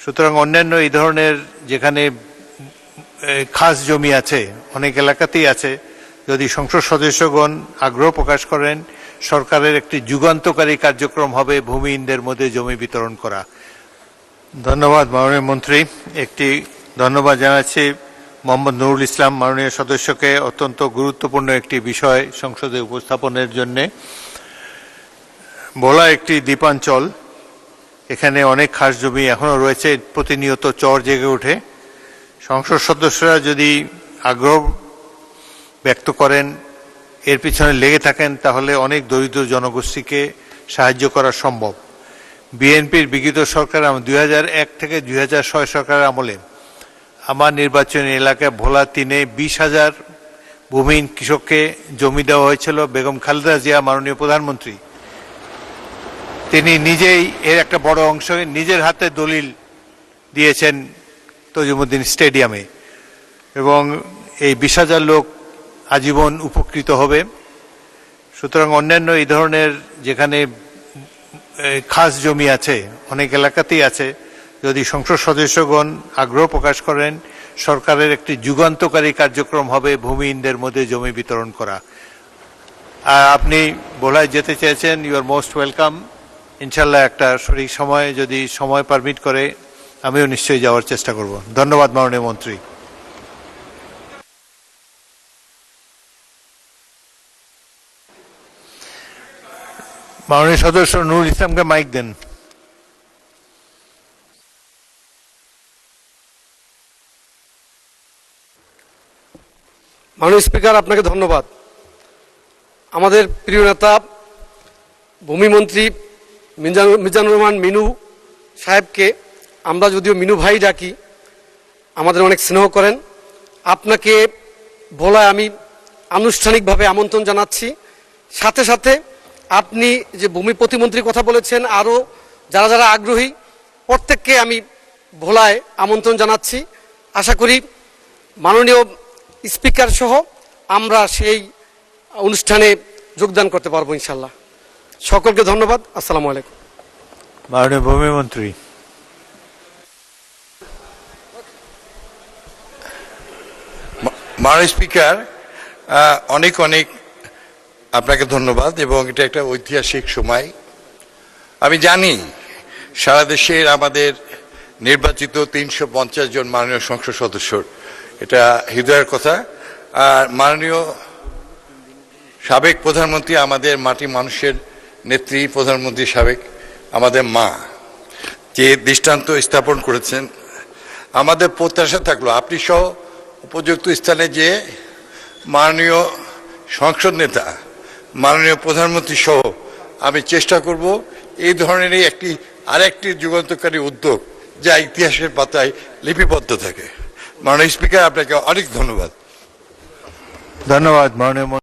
সুতরাং অন্যান্য এই ধরনের যেখানে খাস জমি আছে, অনেক এলাকাতেই আছে, যদি সংসদ সদস্যগণ আগ্রহ প্রকাশ করেন, সরকারের একটি যুগান্তকারী কার্যক্রম হবে ভূমিহীনদের মধ্যে জমি বিতরণ করা। ধন্যবাদ মাননীয় মন্ত্রী। একটি ধন্যবাদ জানাচ্ছি মোহাম্মদ নুরুল ইসলাম মাননীয় সদস্যকে অত্যন্ত গুরুত্বপূর্ণ একটি বিষয় সংসদে উপস্থাপনের জন্য। ভোলা একটি দ্বীপাঞ্চল, এখানে অনেক খাস জমি এখনো রয়েছে, প্রতিনিয়ত চর জেগে ওঠে। সংসদ সদস্যরা যদি আগ্রহ ব্যক্ত করেন, এর পিছনে লেগে থাকেন, তাহলে অনেক দরিদ্র জনগোষ্ঠীকে সাহায্য করা সম্ভব। বিএনপির বিগত সরকার 2001 থেকে 2006 সরকারের আমলে আমার নির্বাচনী এলাকায় ভোলা 3-এ 20,000 ভূমিহীন কৃষককে জমি দেওয়া হয়েছিল। বেগম খালেদা জিয়া মাননীয় প্রধানমন্ত্রী, তিনি নিজেই এর একটা বড় অংশ নিজের হাতে দলিল দিয়েছেন তজিমুদ্দিন স্টেডিয়ামে, এবং এই 20,000 লোক আজীবন উপকৃত হবে। সুতরাং অন্যান্য এই ধরনের যেখানে খাস জমি আছে, অনেক এলাকাতেই আছে, যদি সংসদ সদস্যগণ আগ্রহ প্রকাশ করেন, সরকারের একটি যুগান্তকারী কার্যক্রম হবে ভূমিহীনদের মধ্যে জমি বিতরণ করা। আর আপনি ভোলায় যেতে চেয়েছেন, ইউ আর মোস্ট ওয়েলকাম। ইনশাল্লাহ একটা সঠিক সময়, যদি সময় পারমিট করে, আমিও নিশ্চয়ই যাওয়ার চেষ্টা করব। ধন্যবাদ মাননীয় মন্ত্রী। মাননীয় সদস্য নুরুল ইসলামকে মাইক দেন। মাননীয় স্পিকার, আপনাকে ধন্যবাদ। আমাদের প্রিয় নেতা ভূমিমন্ত্রী মিজানুর রহমান মিনু সাহেবকে আমরা যদিও মিনু ভাই ডাকি, আমাদের অনেক স্নেহ করেন। আপনাকে ভোলায় আমি আনুষ্ঠানিকভাবে আমন্ত্রণ জানাচ্ছি। সাথে সাথে আপনি যে ভূমি প্রতিমন্ত্রীর কথা বলেছেন, আরও যারা যারা আগ্রহী প্রত্যেককে আমি ভোলায় আমন্ত্রণ জানাচ্ছি। আশা করি মাননীয় স্পিকার সহ আমরা সেই অনুষ্ঠানে যোগদান করতে পারবো ইনশাল্লাহ। সকলকে ধন্যবাদ। আসসালামু আলাইকুম। মাননীয় ভূমিমন্ত্রী। মাননীয় স্পিকার, অনেক অনেক আপনাকে ধন্যবাদ, এবং এটা একটা ঐতিহাসিক সময়। আমি জানি সারা দেশের আমাদের নির্বাচিত 350 জন মাননীয় সংসদ সদস্যর এটা হৃদয়ের কথা। আর মাননীয় সাবেক প্রধানমন্ত্রী, আমাদের মাটি মানুষের নেত্রী, প্রধানমন্ত্রী সাবেক, আমাদের মা, যে দৃষ্টান্ত স্থাপন করেছেন, আমাদের প্রত্যাশা থাকলো আপনি সহ উপযুক্ত স্থানে যে মাননীয় সংসদ নেতা, মাননীয় প্রধানমন্ত্রী সহ আমি চেষ্টা করব এই ধরনেরই আরেকটি যুগান্তকারী উদ্যোগ যা ইতিহাসের পাতায় লিপিবদ্ধ থাকে। মাননীয় স্পিকার, আপনাকে অনেক ধন্যবাদ। ধন্যবাদ মাননীয়